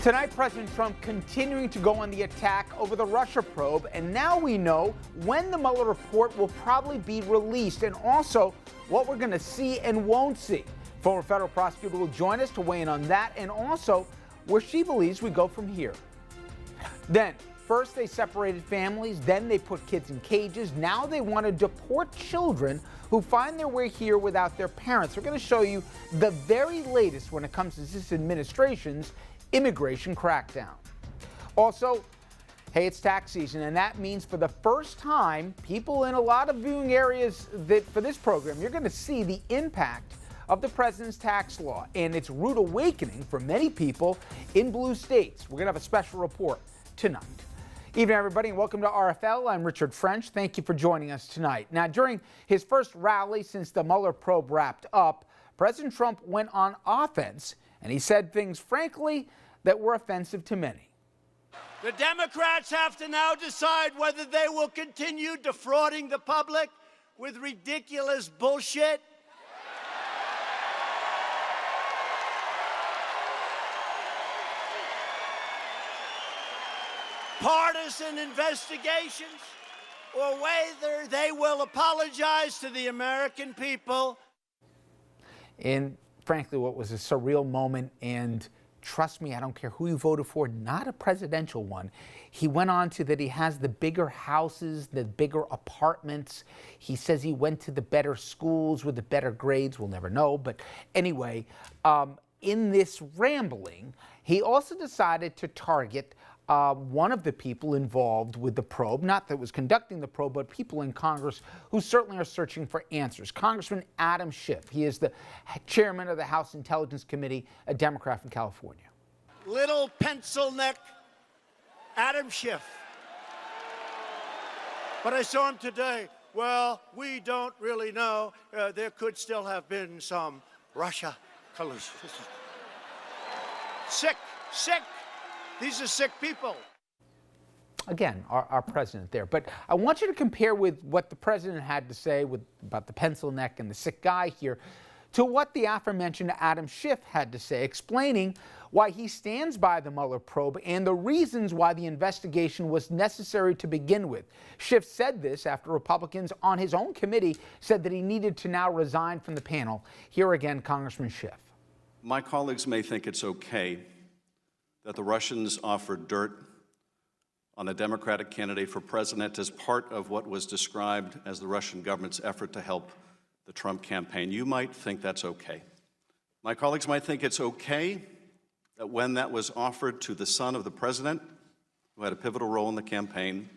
Tonight, President Trump continuing to go on the attack over the Russia probe, and now we know when the Mueller report will probably be released and also what we're going to see and won't see. Former federal prosecutor will join us to weigh in on that and also where she believes we go from here. Then, first they separated families, then they put kids in cages. Now they want to deport children who find their way here without their parents. We're going to show you the very latest when it comes to this administration's immigration crackdown. Also, hey, it's tax season, and that means for the first time, people in a lot of viewing areas that for this program, you're going to see the impact of the president's tax law and its rude awakening for many people in blue states. We're going to have a special report tonight. Evening, everybody, and welcome to RFL. I'm Richard French. Thank you for joining us tonight. Now, during his first rally since the Mueller probe wrapped up, President Trump went on offense, and he said things, frankly, that were offensive to many. The Democrats have to now decide whether they will continue defrauding the public with ridiculous bullshit. Partisan investigations, or whether they will apologize to the American people. And frankly, what was a surreal moment, and trust me, I don't care who you voted for, not a presidential one. He went on to that he has the bigger houses, the bigger apartments. He says he went to the better schools with the better grades. We'll never know. But anyway, in this rambling, he also decided to target one of the people involved with the probe, not that was conducting the probe, but people in Congress who certainly are searching for answers. Congressman Adam Schiff. He is the chairman of the House Intelligence Committee, a Democrat from California. Little pencil neck Adam Schiff. But I saw him today. Well, we don't really know. There could still have been some Russia collusion. Sick. These are sick people. Again, our president there. But I want you to compare with what the president had to say about the pencil neck and the sick guy here to what the aforementioned Adam Schiff had to say, explaining why he stands by the Mueller probe and the reasons why the investigation was necessary to begin with. Schiff said this after Republicans on his own committee said that he needed to now resign from the panel. Here again, Congressman Schiff. My colleagues may think it's okay that the Russians offered dirt on a Democratic candidate for president as part of what was described as the Russian government's effort to help the Trump campaign. You might think that's okay. My colleagues might think it's okay that when that was offered to the son of the president, who had a pivotal role in the campaign,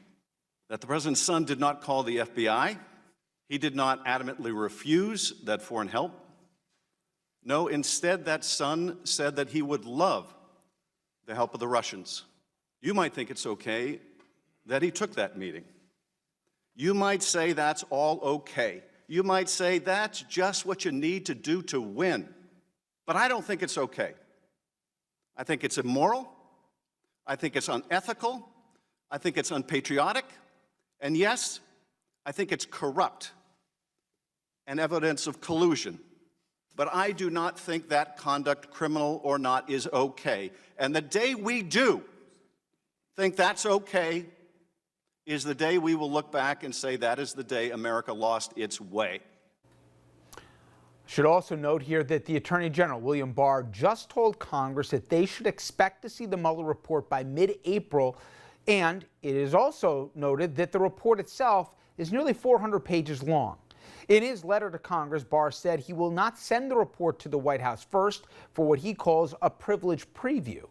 that the president's son did not call the FBI. He did not adamantly refuse that foreign help. No, instead, that son said that he would love the help of the Russians. You might think it's okay that he took that meeting. You might say that's all okay. You might say that's just what you need to do to win. But I don't think it's okay. I think it's immoral. I think it's unethical. I think it's unpatriotic. And yes, I think it's corrupt and evidence of collusion. But I do not think that conduct, criminal or not, is okay. And the day we do think that's okay is the day we will look back and say that is the day America lost its way. Should also note here that the Attorney General, William Barr, just told Congress that they should expect to see the Mueller report by mid-April. And it is also noted that the report itself is nearly 400 pages long. In his letter to Congress, Barr said he will not send the report to the White House first for what he calls a privileged preview.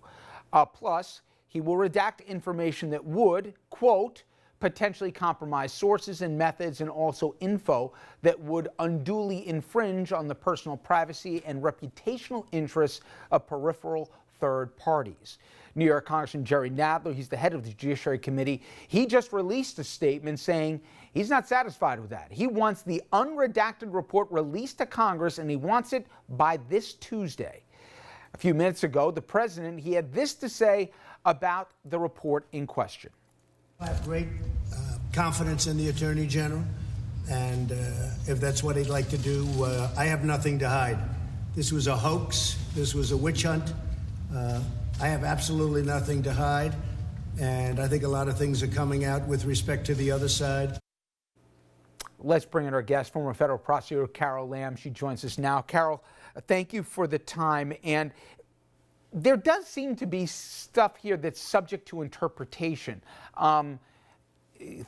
Plus, he will redact information that would, quote, potentially compromise sources and methods, and also info that would unduly infringe on the personal privacy and reputational interests of peripheral third parties. New York Congressman Jerry Nadler, he's the head of the Judiciary Committee, he just released a statement saying he's not satisfied with that. He wants the unredacted report released to Congress, and he wants it by this Tuesday. A few minutes ago, the president, he had this to say about the report in question. I have great confidence in the Attorney General, and if that's what he'd like to do, I have nothing to hide. This was a hoax. This was a witch hunt. I have absolutely nothing to hide, and I think a lot of things are coming out with respect to the other side. Let's bring in our guest, former federal prosecutor Carol Lamb. She joins us now. Carol, thank you for the time. And there does seem to be stuff here that's subject to interpretation.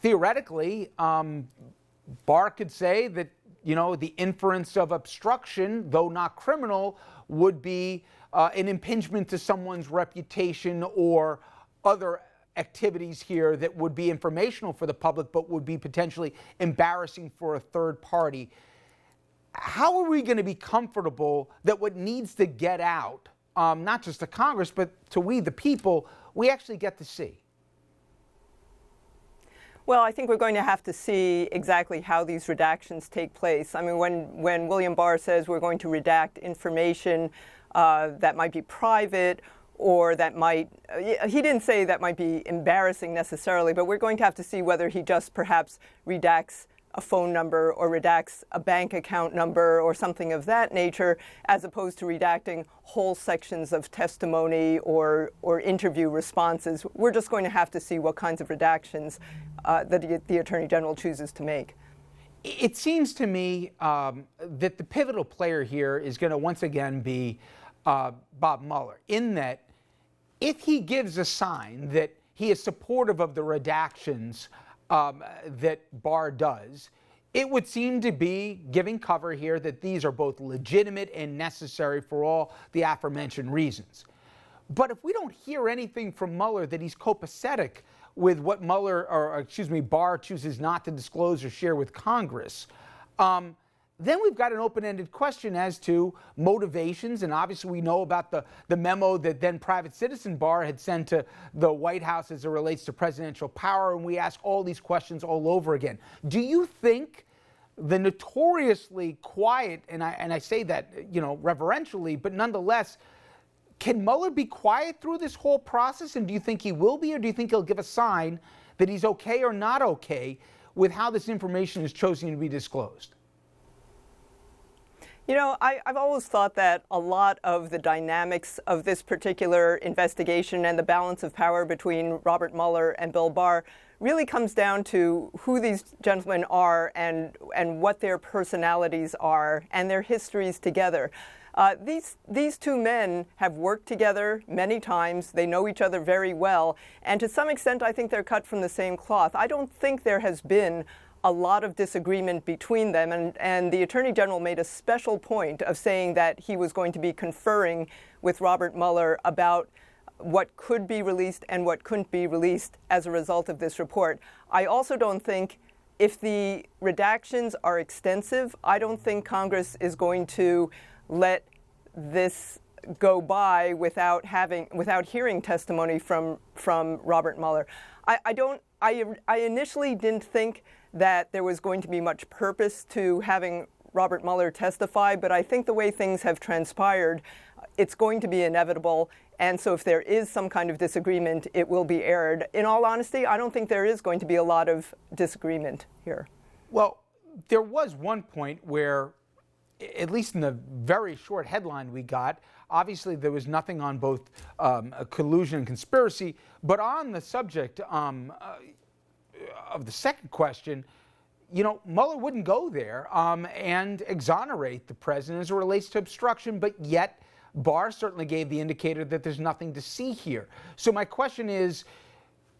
Theoretically, Barr could say that, the inference of obstruction, though not criminal, would be an impingement to someone's reputation or other activities here that would be informational for the public but would be potentially embarrassing for a third party. How are we going to be comfortable that what needs to get out, not just to Congress, but to we the people, we actually get to see? Well, I think we're going to have to see exactly how these redactions take place. I mean, when William Barr says we're going to redact information that might be private or that might, he didn't say that might be embarrassing necessarily, but we're going to have to see whether he just perhaps redacts a phone number or redacts a bank account number or something of that nature, as opposed to redacting whole sections of testimony or interview responses. We're just going to have to see what kinds of redactions that the Attorney General chooses to make. It seems to me that the pivotal player here is going to once again be Bob Mueller, in that if he gives a sign that he is supportive of the redactions that Barr does, it would seem to be giving cover here that these are both legitimate and necessary for all the aforementioned reasons. But if we don't hear anything from Mueller that he's copacetic with what Barr chooses not to disclose or share with Congress, then we've got an open-ended question as to motivations, and obviously we know about the memo that then private citizen Barr had sent to the White House as it relates to presidential power, and we ask all these questions all over again. Do you think the notoriously quiet, and I say that reverentially, but nonetheless, can Mueller be quiet through this whole process, and do you think he will be, or do you think he'll give a sign that he's okay or not okay with how this information is chosen to be disclosed? I've always thought that a lot of the dynamics of this particular investigation and the balance of power between Robert Mueller and Bill Barr really comes down to who these gentlemen are and what their personalities are and their histories together. These two men have worked together many times. They know each other very well. And to some extent, I think they're cut from the same cloth. I don't think there has been a lot of disagreement between them, and the Attorney General made a special point of saying that he was going to be conferring with Robert Mueller about what could be released and what couldn't be released as a result of this report. I also don't think, if the redactions are extensive, I don't think Congress is going to let this go by without hearing testimony from Robert Mueller. I initially didn't think that there was going to be much purpose to having Robert Mueller testify, but I think the way things have transpired, it's going to be inevitable. And so if there is some kind of disagreement, it will be aired. In all honesty, I don't think there is going to be a lot of disagreement here. Well, there was one point where, at least in the very short headline we got, obviously there was nothing on both collusion and conspiracy, but on the subject of the second question, Mueller wouldn't go there and exonerate the president as it relates to obstruction, but yet Barr certainly gave the indicator that there's nothing to see here. So my question is,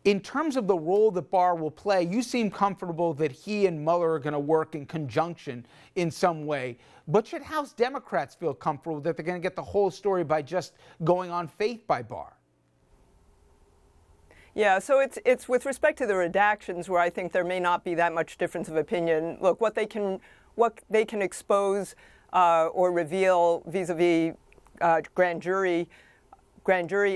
in terms of the role that Barr will play, you seem comfortable that he and Mueller are going to work in conjunction in some way. But should House Democrats feel comfortable that they're going to get the whole story by just going on faith by Barr? Yeah, so it's with respect to the redactions where I think there may not be that much difference of opinion. Look, what they can expose or reveal vis-a-vis grand jury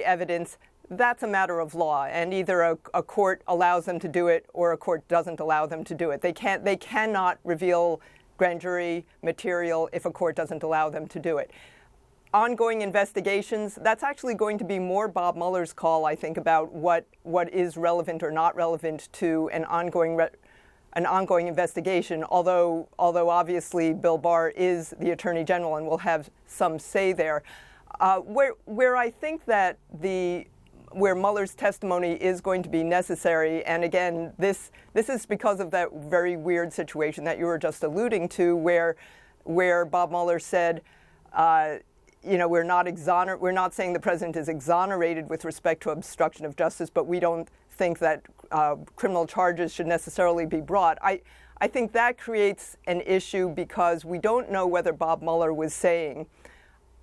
evidence, that's a matter of law, and either a court allows them to do it or a court doesn't allow them to do it. They cannot reveal grand jury material if a court doesn't allow them to do it. Ongoing investigations, that's actually going to be more Bob Mueller's call, I think, about what is relevant or not relevant to an ongoing investigation, although obviously Bill Barr is the Attorney General and will have some say there. Where I think that where Mueller's testimony is going to be necessary, and again, this is because of that very weird situation that you were just alluding to, where Bob Mueller said, we're not saying the president is exonerated with respect to obstruction of justice, but we don't think that criminal charges should necessarily be brought. I think that creates an issue because we don't know whether Bob Mueller was saying,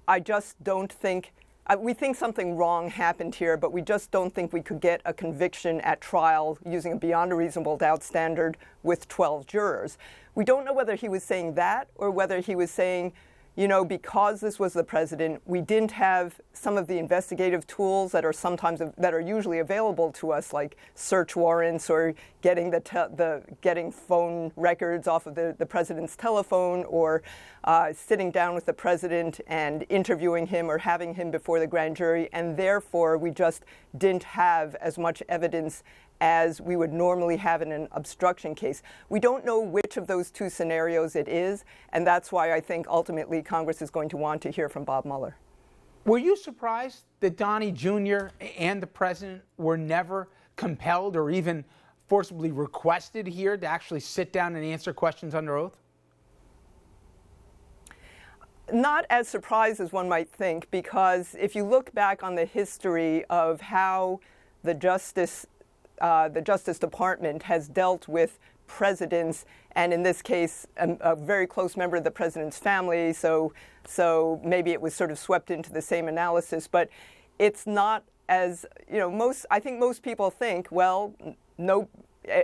I just don't think, we think something wrong happened here, but we just don't think we could get a conviction at trial using a beyond a reasonable doubt standard with 12 jurors. We don't know whether he was saying that or whether he was saying, because this was the president, we didn't have some of the investigative tools that are usually available to us, like search warrants or getting getting phone records off of the president's telephone, or sitting down with the president and interviewing him or having him before the grand jury, and therefore we just didn't have as much evidence as we would normally have in an obstruction case. We don't know which of those two scenarios it is, and that's why I think ultimately Congress is going to want to hear from Bob Mueller. Were you surprised that Donnie Jr. and the president were never compelled or even forcibly requested here to actually sit down and answer questions under oath? Not as surprised as one might think, because if you look back on the history of how the Justice Department has dealt with presidents, and in this case, a very close member of the president's family, so maybe it was sort of swept into the same analysis, but it's not as, I think most people think, well, no,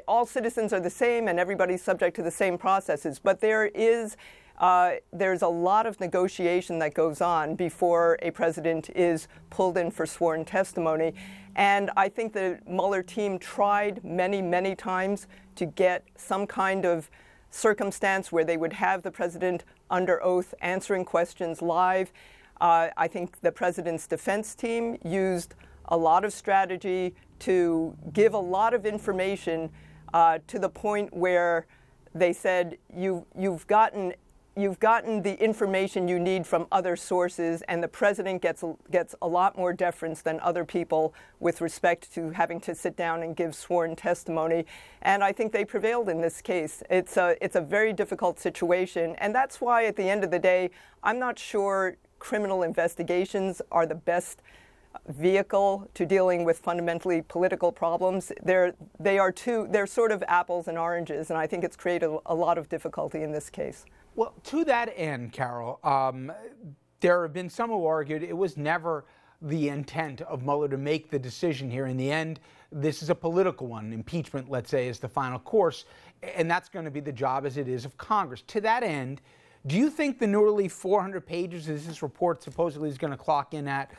all citizens are the same and everybody's subject to the same processes, but there's a lot of negotiation that goes on before a president is pulled in for sworn testimony. And I think the Mueller team tried many, many times to get some kind of circumstance where they would have the president under oath answering questions live. I think the president's defense team used a lot of strategy to give a lot of information to the point where they said, you've gotten the information you need from other sources, and the president gets a lot more deference than other people with respect to having to sit down and give sworn testimony. And I think they prevailed in this case. It's a very difficult situation, and that's why at the end of the day, I'm not sure criminal investigations are the best vehicle to dealing with fundamentally political problems. They're sort of apples and oranges, and I think it's created a lot of difficulty in this case. Well, to that end, Carol, there have been some who argued it was never the intent of Mueller to make the decision here. In the end, this is a political one. Impeachment, let's say, is the final course, and that's going to be the job as it is of Congress. To that end, do you think the nearly 400 pages that this report supposedly is going to clock in at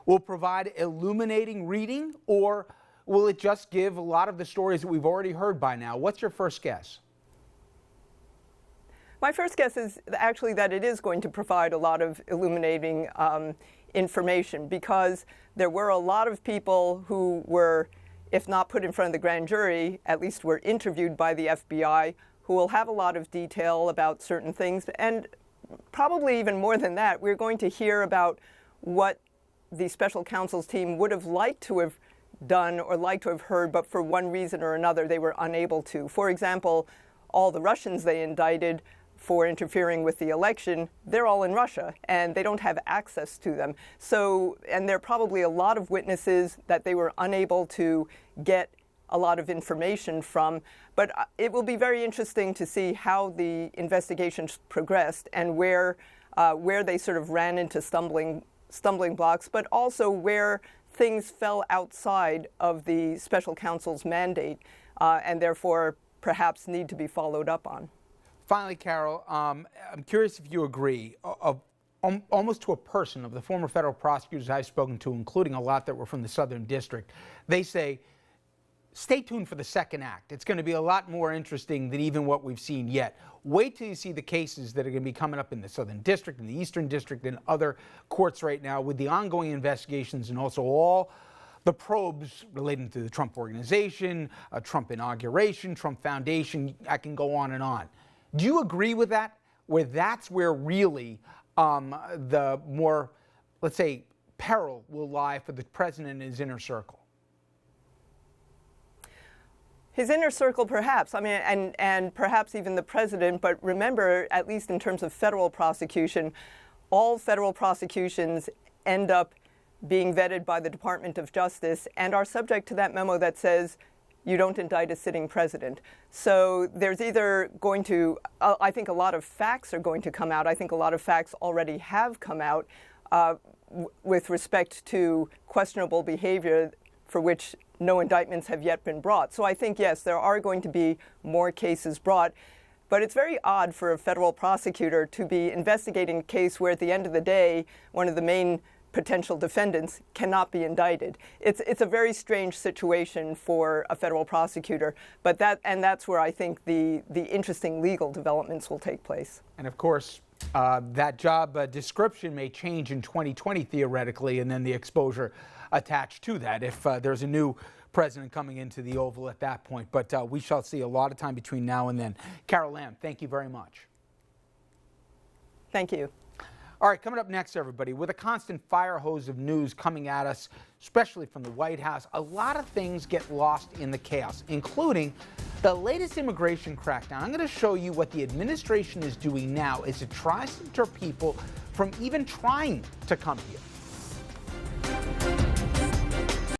will provide illuminating reading, or will it just give a lot of the stories that we've already heard by now? What's your first guess? My first guess is actually that it is going to provide a lot of illuminating information, because there were a lot of people who were, if not put in front of the grand jury, at least were interviewed by the FBI, who will have a lot of detail about certain things. And probably even more than that, we're going to hear about what the special counsel's team would have liked to have done or liked to have heard, but for one reason or another they were unable to. For example, all the Russians they indicted for interfering with the election, they're all in Russia, and they don't have access to them. So, and there are probably a lot of witnesses that they were unable to get a lot of information from. But it will be very interesting to see how the investigations progressed and where they sort of ran into stumbling blocks, but also where things fell outside of the special counsel's mandate and therefore perhaps need to be followed up on. Finally, Carol, I'm curious if you agree, almost to a person, of the former federal prosecutors I've spoken to, including a lot that were from the Southern District, they say, stay tuned for the second act. It's going to be a lot more interesting than even what we've seen yet. Wait till you see the cases that are going to be coming up in the Southern District, in the Eastern District, and other courts right now with the ongoing investigations and also all the probes relating to the Trump Organization, Trump inauguration, Trump Foundation. I can go on and on. Do you agree with that? Where that's where really the more, let's say, peril will lie for the president and his inner circle? His inner circle, perhaps. I mean, and perhaps even the president. But remember, at least in terms of federal prosecution, all federal prosecutions end up being vetted by the Department of Justice and are subject to that memo that says you don't indict a sitting president. So there's either going to, I think a lot of facts are going to come out. I think a lot of facts already have come out with respect to questionable behavior for which no indictments have yet been brought. So I think, yes, there are going to be more cases brought. But it's very odd for a federal prosecutor to be investigating a case where at the end of the day, one of the main potential defendants cannot be indicted. It's a very strange situation for a federal prosecutor, but that's where I think the interesting legal developments will take place. And of course, that job description may change in 2020 theoretically, and then the exposure attached to that if there's a new president coming into the Oval at that point. But we shall see a lot of time between now and then. Carol Lamb, thank you very much. Thank you. All right, coming up next, everybody, with a constant fire hose of news coming at us, especially from the White House, a lot of things get lost in the chaos, including the latest immigration crackdown. I'm going to show you what the administration is doing now as it tries to deter people from even trying to come here.